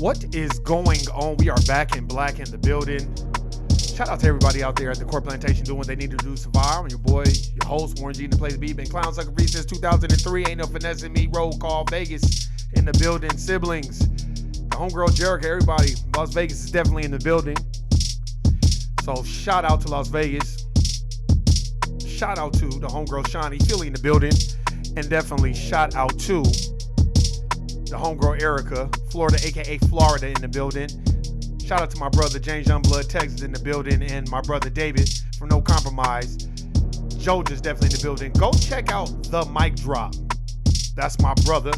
What is going on? We are back in black in the building. Shout out to everybody out there at the Court Plantation doing what they need to do to survive. I'm your boy, your host, Warren G, in the place to be. Been clown sucker free since 2003. Ain't no finessing me. Roll call Vegas in the building. Siblings, the homegirl Jerica, everybody. Las Vegas is definitely in the building. So shout out to Las Vegas. Shout out to the homegirl Shawnee, Philly in the building. And definitely shout out to the homegirl Erica, Florida, aka Florida, in the building. Shout out to my brother James Youngblood, Texas, in the building, and my brother David from No Compromise. Georgia's definitely in the building. Go check out the mic drop. That's my brother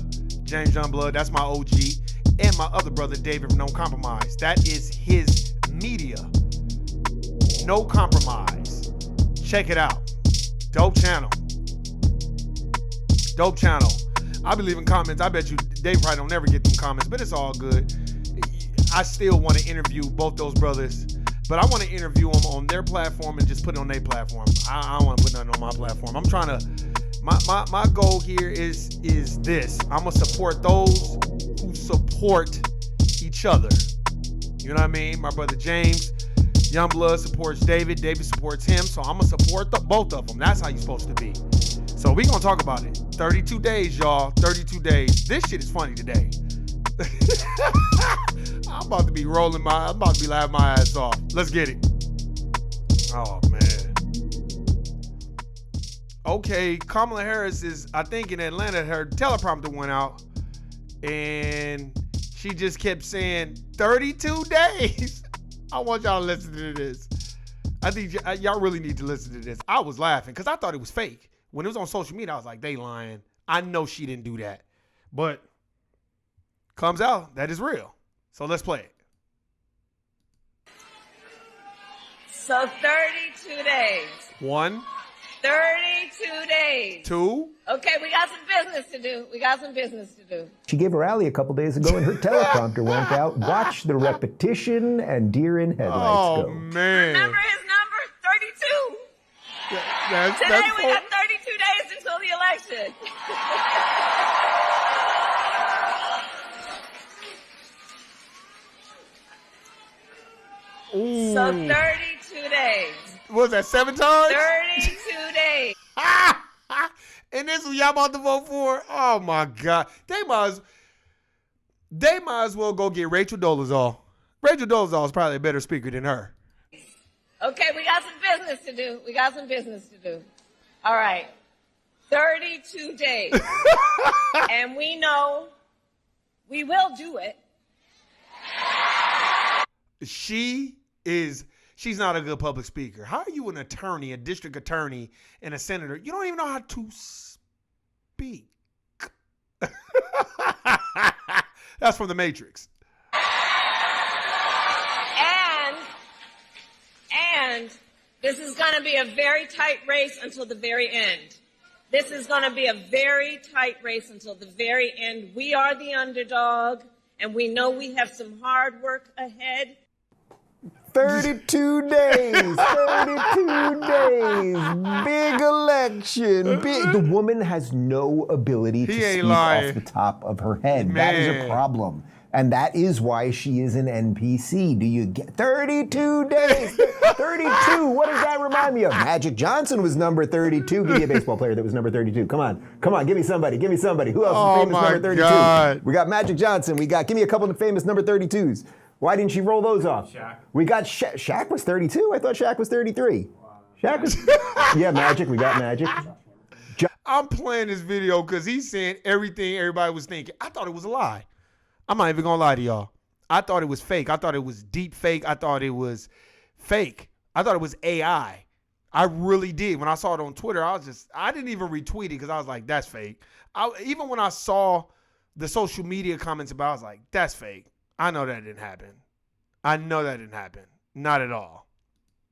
James Youngblood. That's my OG, and my other brother David from No Compromise. That is his media. No Compromise. Check it out. Dope channel. Dope channel. I'll be leaving comments. I bet you Dave probably don't never get them comments, but it's all good. I still want to interview both those brothers, but I want to interview them on their platform and just put it on their platform. I don't want to put nothing on my platform. I'm trying to, my goal here is this. I'm going to support those who support each other. You know what I mean? My brother James Youngblood supports David. David supports him. So I'm going to support both of them. That's how you're supposed to be. So we're going to talk about it. 32 days, y'all. 32 days. This shit is funny today. I'm about to be laughing my ass off. Let's get it. Oh, man. Okay, Kamala Harris is, I think, in Atlanta. Her teleprompter went out, and she just kept saying 32 days. I want y'all to listen to this. I think y'all really need to listen to this. I was laughing because I thought it was fake. When it was on social media, I was like, they lying. I know she didn't do that. But comes out that is real. So let's play it. So 32 days. 1. 32 days. 2. Okay, we got some business to do. She gave a rally a couple days ago and her teleprompter went out. Watch the repetition and deer in headlights go. Man. Remember his number? 32. Today we got 32 days until the election. Ooh. So 32 days. What was that, 7 times? 32 days. And this is what y'all about to vote for? Oh, my God. They might as well go get Rachel Dolezal. Rachel Dolezal is probably a better speaker than her. Okay, we got some business to do. All right. 32 days. And we know we will do it. She's not a good public speaker. How are you an attorney, a district attorney, and a senator? You don't even know how to speak. That's from The Matrix. And this is going to be a very tight race until the very end. We are the underdog, and we know we have some hard work ahead. 32 days. 32 days. Big election. The woman has no ability to speak off the top of her head. Man. That is a problem. And that is why she is an NPC. Do you get 32 days? 32. What does that remind me of? Magic Johnson was number 32. Give me a baseball player that was number 32. Come on. Give me somebody. Who else is famous number 32? God. We got Magic Johnson. Give me a couple of famous number 32s. Why didn't she roll those off? Shaq. We got Shaq was 32? I thought Shaq was 33. Shaq was... Yeah, Magic. We got Magic. I'm playing this video because he's saying everything everybody was thinking. I thought it was a lie. I'm not even going to lie to y'all. I thought it was fake. I thought it was deep fake. I thought it was fake. I thought it was AI. I really did. When I saw it on Twitter, I didn't even retweet it because I was like, that's fake. Even when I saw the social media comments about it, I was like, that's fake. I know that didn't happen. Not at all.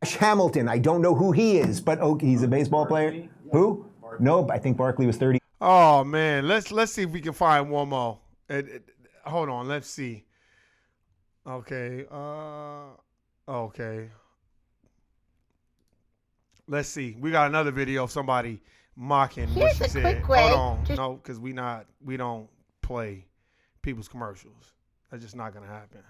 Hamilton. I don't know who he is, but he's a baseball player. Who? No, I think Barkley was 30. Oh, man. Let's see if we can find one more. Hold on. Let's see. Okay. Okay. Let's see. We got another video of somebody mocking what she said. Hold on. No, because we don't play people's commercials. That's just not going to happen.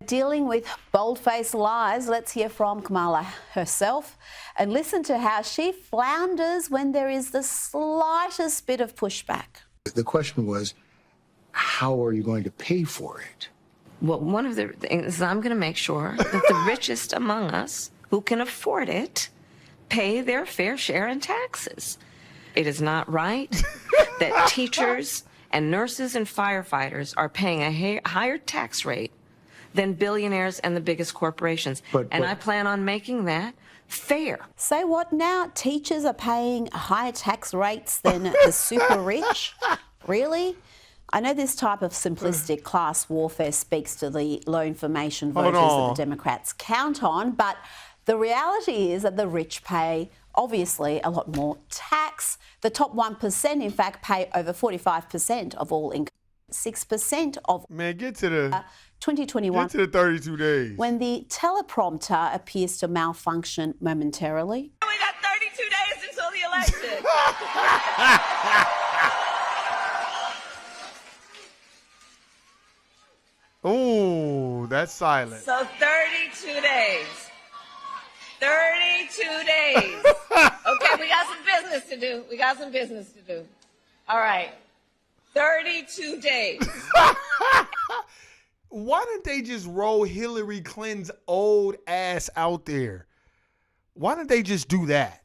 Dealing with bold-faced lies, let's hear from Kamala herself and listen to how she flounders when there is the slightest bit of pushback. The question was, how are you going to pay for it? Well, one of the things is I'm going to make sure that the richest among us who can afford it pay their fair share in taxes. It is not right that teachers and nurses and firefighters are paying a higher tax rate than billionaires and the biggest corporations. And I plan on making that fair. Say what now? Teachers are paying higher tax rates than the super rich? Really? I know this type of simplistic class warfare speaks to the low information voters that the Democrats count on, but the reality is that the rich pay obviously a lot more tax. The top 1%, in fact, pay over 45% of all income. 6% of Man, get to the 2021. Get to the 32 days. When the teleprompter appears to malfunction momentarily. We got 32 days until the election. Ooh, that's silent. So 32 days. 32 days. Okay, we got some business to do. We got some business to do. All right. 32 days. Why didn't they just roll Hillary Clinton's old ass out there? Why didn't they just do that?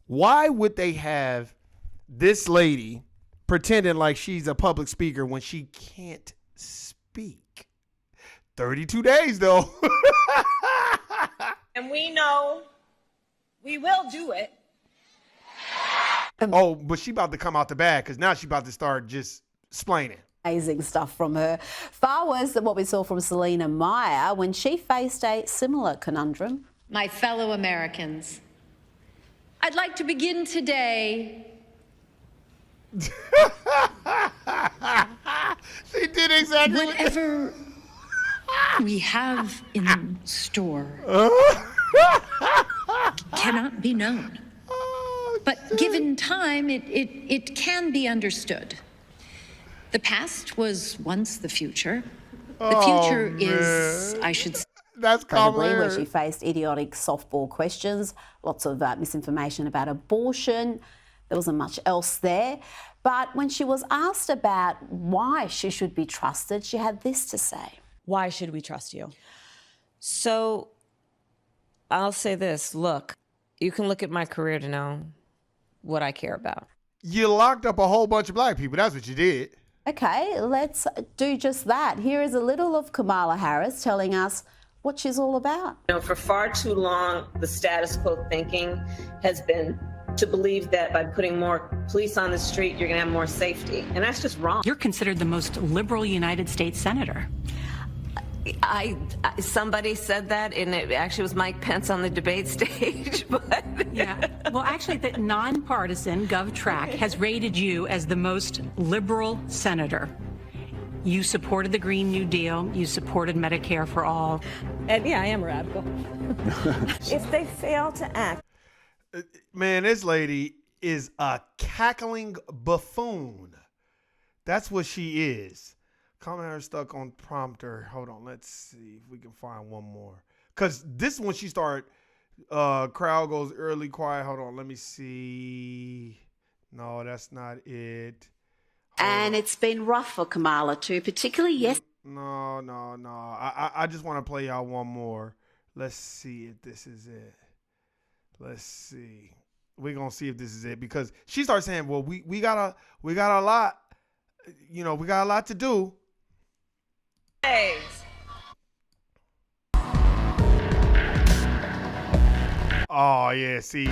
Why would they have this lady pretending like she's a public speaker when she can't speak? 32 days, though. And we know we will do it. Oh, but she about to come out the bag because now she about to start just explaining. Amazing stuff from her. Far worse than what we saw from Selena Meyer when she faced a similar conundrum. My fellow Americans, I'd like to begin today. She did exactly. Whatever we have in store cannot be known. But given time, it can be understood. The past was once the future. The future is, I should say. That's Incredibly, where she faced idiotic softball questions, lots of misinformation about abortion. There wasn't much else there. But when she was asked about why she should be trusted, she had this to say. Why should we trust you? So I'll say this. Look, you can look at my career to know what I care about. You locked up a whole bunch of black people. That's what you did. Okay, let's do just that. Here is a little of Kamala Harris telling us what she's all about. You know, for far too long, the status quo thinking has been to believe that by putting more police on the street, you're going to have more safety. And that's just wrong. You're considered the most liberal United States senator. Somebody said that, and it actually was Mike Pence on the debate stage. But yeah, well, actually, the nonpartisan GovTrack has rated you as the most liberal senator. You supported the Green New Deal. You supported Medicare for all. And yeah, I am a radical. if they fail to act. Man, this lady is a cackling buffoon. That's what she is. Kamala stuck on prompter. Hold on, let's see if we can find one more. Because this one she started, crowd goes early quiet. Hold on, let me see. No, that's not it. And it's been rough for Kamala too, particularly No. I just want to play y'all one more. Let's see if this is it. Let's see. We're gonna see if this is it because she starts saying, "Well, we got a lot, we got a lot to do." Days. Oh yeah, see,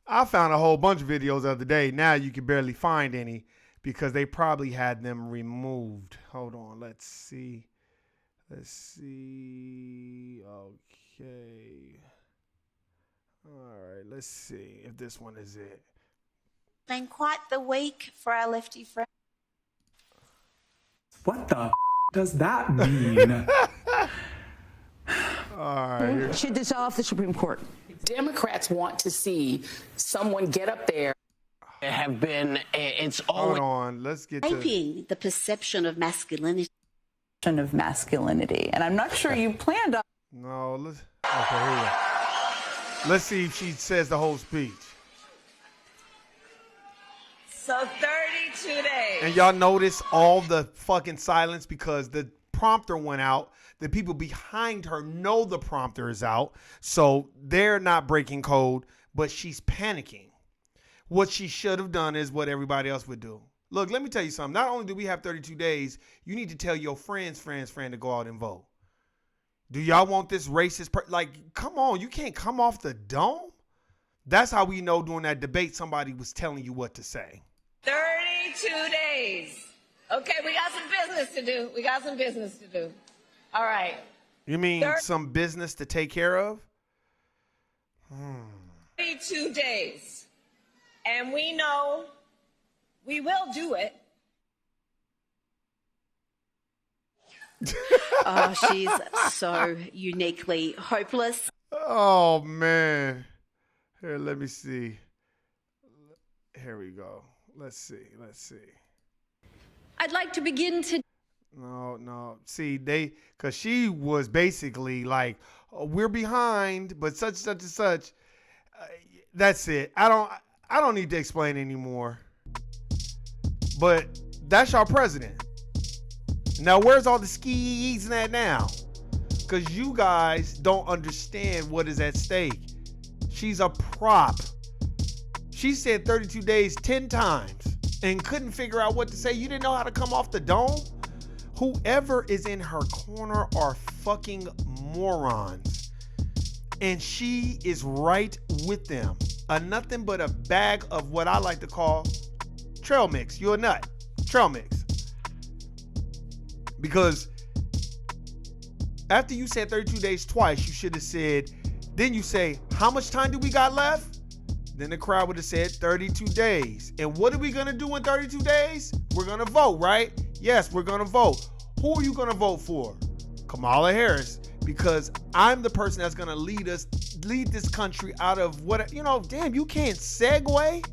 I found a whole bunch of videos the other day. Now you can barely find any because they probably had them removed. Hold on, let's see. Okay. All right, let's see if this one is it. been quite the week for our lefty friends. What the does that mean? All right. Should dissolve the Supreme Court. Democrats want to see someone get up there. have been, it's Hold on. Let's get to... Shaping the perception of masculinity. And I'm not sure you planned on. No, let's... Okay, here we go. Let's see if she says the whole speech. So 32 days. And y'all notice all the fucking silence because the prompter went out. The people behind her know the prompter is out. So they're not breaking code, but she's panicking. What she should have done is what everybody else would do. Look, let me tell you something. Not only do we have 32 days, you need to tell your friend to go out and vote. Do y'all want this racist? Like, come on, you can't come off the dome. That's how we know during that debate somebody was telling you what to say. 32 days. Okay, we got some business to do. All right. You mean some business to take care of? 32 days. And we know we will do it. Oh, she's so uniquely hopeless. Oh, man. Here, let me see. Here we go. Let's see. I'd like to begin to. No. See, because she was basically like, oh, we're behind, but such and such. That's it. I don't need to explain anymore. But that's our president. Now, where's all the skis and that now? Because you guys don't understand what is at stake. She's a prop. She said 32 days 10 times and couldn't figure out what to say. You didn't know how to come off the dome? Whoever is in her corner are fucking morons. And she is right with them. Nothing but a bag of what I like to call trail mix. You're a nut. Trail mix. Because after you said 32 days twice, you should have said, then you say, how much time do we got left? Then the crowd would have said 32 days. And what are we going to do in 32 days? We're going to vote, right? Yes, we're going to vote. Who are you going to vote for? Kamala Harris. Because I'm the person that's going to lead this country out of what, damn, you can't segue?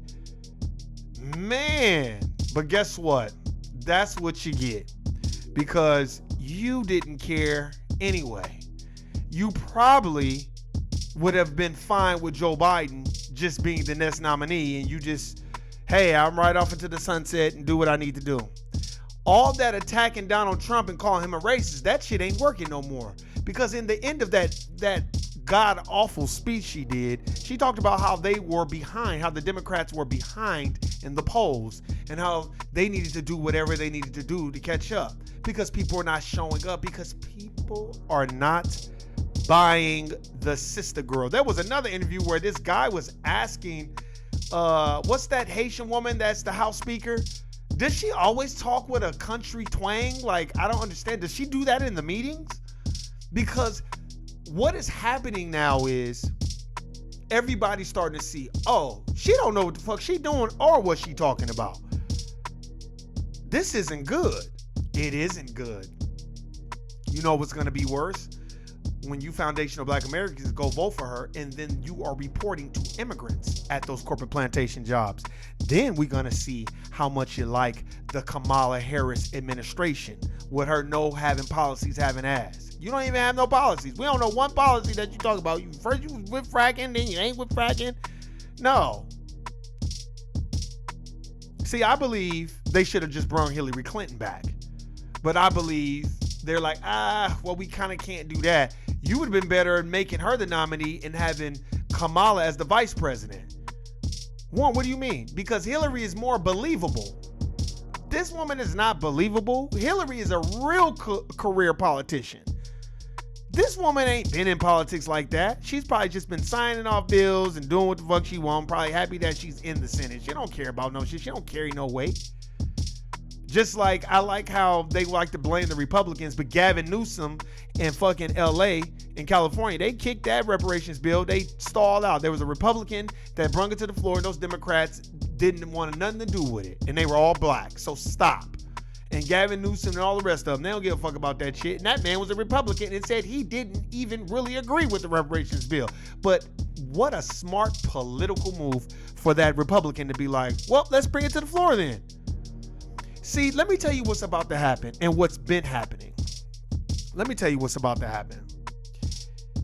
Man. But guess what? That's what you get. Because you didn't care anyway. You probably would have been fine with Joe Biden just being the next nominee, and you just, hey, I'm right off into the sunset and do what I need to do. All that attacking Donald Trump and calling him a racist, that shit ain't working no more. Because in the end of that god-awful speech she did, she talked about how they were behind, how the Democrats were behind in the polls, and how they needed to do whatever they needed to do to catch up. Because people are not showing up, because people are not buying the sister girl. There was another interview where this guy was asking, what's that Haitian woman that's the House Speaker? Does she always talk with a country twang? Like, I don't understand. Does she do that in the meetings? Because what is happening now is everybody's starting to see, oh, she don't know what the fuck she doing or what she talking about. This isn't good. It isn't good. You know what's going to be worse? When you foundational Black Americans go vote for her, and then you are reporting to immigrants at those corporate plantation jobs. Then we're going to see how much you like the Kamala Harris administration with her no having policies, having ass. You don't even have no policies. We don't know one policy that you talk about. First you was with fracking, then you ain't with fracking. No. See, I believe they should have just brought Hillary Clinton back. But I believe they're like, well, we kind of can't do that. You would have been better at making her the nominee and having Kamala as the vice president. What do you mean? Because Hillary is more believable. This woman is not believable. Hillary is a real career politician. This woman ain't been in politics like that. She's probably just been signing off bills and doing what the fuck she wants. Probably happy that she's in the Senate. She don't care about no shit. She don't carry no weight. Just like I like how they like to blame the Republicans, but Gavin Newsom in fucking LA in California, they kicked that reparations bill. They stalled out. There was a Republican that brung it to the floor, and those Democrats didn't want nothing to do with it, and they were all black. So stop. and Gavin Newsom and all the rest of them. They don't give a fuck about that shit. And that man was a Republican and said he didn't even really agree with the reparations bill. But what a smart political move for that Republican to be like, well, let's bring it to the floor then. See, let me tell you what's about to happen and what's been happening. Let me tell you what's about to happen.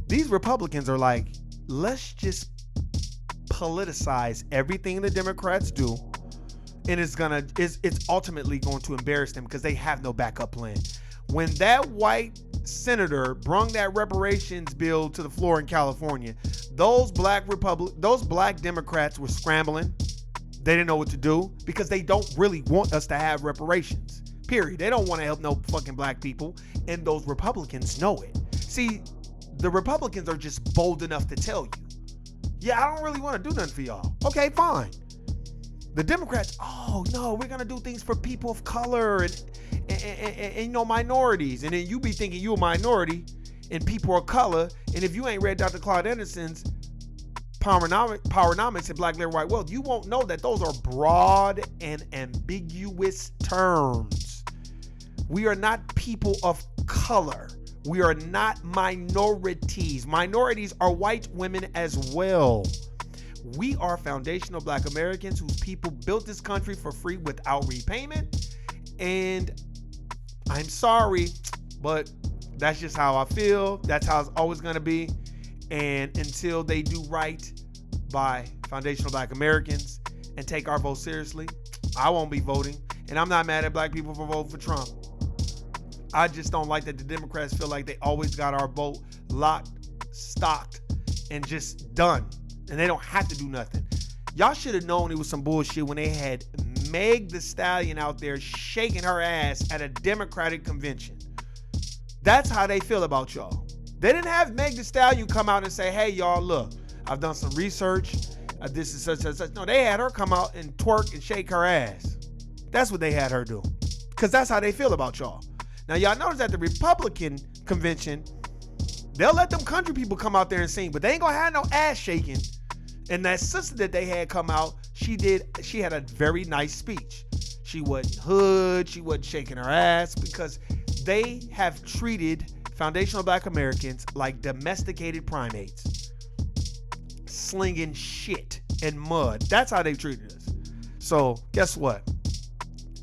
These Republicans are like, let's just politicize everything the Democrats do, and it's ultimately going to embarrass them because they have no backup plan. When that white senator brung that reparations bill to the floor in California, those black Democrats were scrambling. They didn't know what to do because they don't really want us to have reparations. Period. They don't want to help no fucking black people, and those Republicans know it. See, the Republicans are just bold enough to tell you, yeah, I don't really want to do nothing for y'all. Okay, fine. The Democrats, oh no, we're gonna do things for people of color and minorities. And then you be thinking you a minority and people of color. And if you ain't read Dr. Claude Anderson's Powernomics and Black Labor White Wealth, you won't know that those are broad and ambiguous terms. We are not people of color. We are not minorities. Minorities are white women as well. We are foundational Black Americans whose people built this country for free without repayment. And I'm sorry, but that's just how I feel. That's how it's always going to be. And until they do right by foundational Black Americans and take our vote seriously, I won't be voting. And I'm not mad at black people for voting for Trump. I just don't like that the Democrats feel like they always got our vote locked, stocked, and just done. And they don't have to do nothing. Y'all should have known it was some bullshit when they had Meg Thee Stallion out there shaking her ass at a Democratic convention. That's how they feel about y'all. They didn't have Meg Thee Stallion come out and say, hey, y'all, look, I've done some research. This is such and such. No, they had her come out and twerk and shake her ass. That's what they had her do. Because that's how they feel about y'all. Now, y'all notice at the Republican convention, they'll let them country people come out there and sing, but they ain't gonna have no ass shaking. And that sister that they had come out, she had a very nice speech. She wasn't hood, she wasn't shaking her ass, because they have treated foundational Black Americans like domesticated primates, slinging shit and mud. That's how they treated us. So guess what?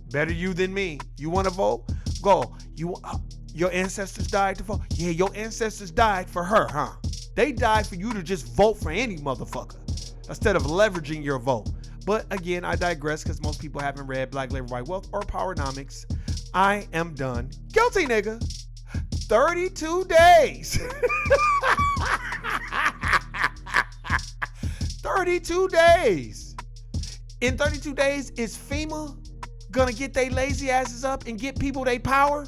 Better you than me. You want to vote? Go. Your ancestors died to vote? Yeah, your ancestors died for her, huh? They died for you to just vote for any motherfucker instead of leveraging your vote. But again, I digress because most people haven't read Black Labor White Wealth or Powernomics. I am done. Guilty, nigga. 32 days. 32 days. In 32 days, is FEMA gonna get they lazy asses up and get people they power?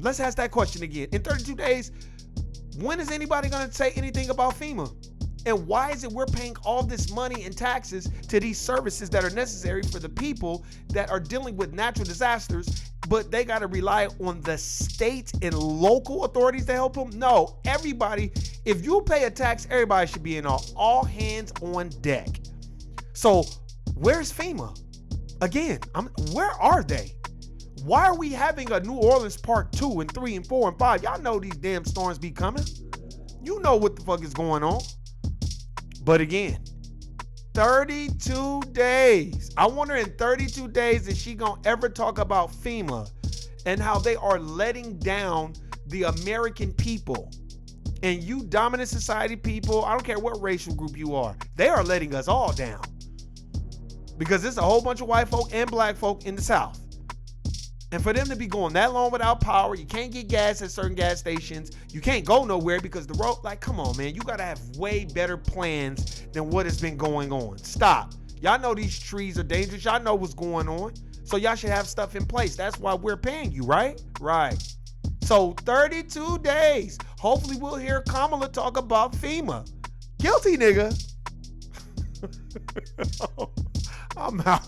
Let's ask that question again. In 32 days, when is anybody gonna say anything about FEMA? And why is it we're paying all this money in taxes to these services that are necessary for the people that are dealing with natural disasters, but they gotta rely on the state and local authorities to help them? No, everybody, if you pay a tax, everybody should be in all hands on deck. So where's FEMA? Again, where are they? Why are we having a New Orleans Part 2 and 3 and 4 and 5? Y'all know these damn storms be coming. You know what the fuck is going on. But again, 32 days. I wonder in 32 days is she gonna ever talk about FEMA and how they are letting down the American people. And you dominant society people, I don't care what racial group you are, they are letting us all down. Because there's a whole bunch of white folk and black folk in the South. And for them to be going that long without power, you can't get gas at certain gas stations. You can't go nowhere because the road, like, come on, man. You got to have way better plans than what has been going on. Stop. Y'all know these trees are dangerous. Y'all know what's going on. So y'all should have stuff in place. That's why we're paying you, right? Right. So 32 days. Hopefully we'll hear Kamala talk about FEMA. Guilty, nigga. I'm out.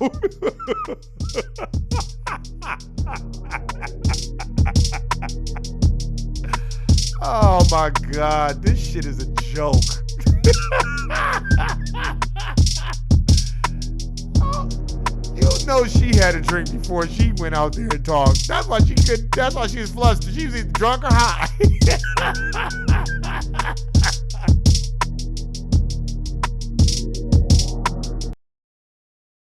Oh my God, this shit is a joke. You know she had a drink before she went out there and talked. That's why she was flustered. She was either drunk or high.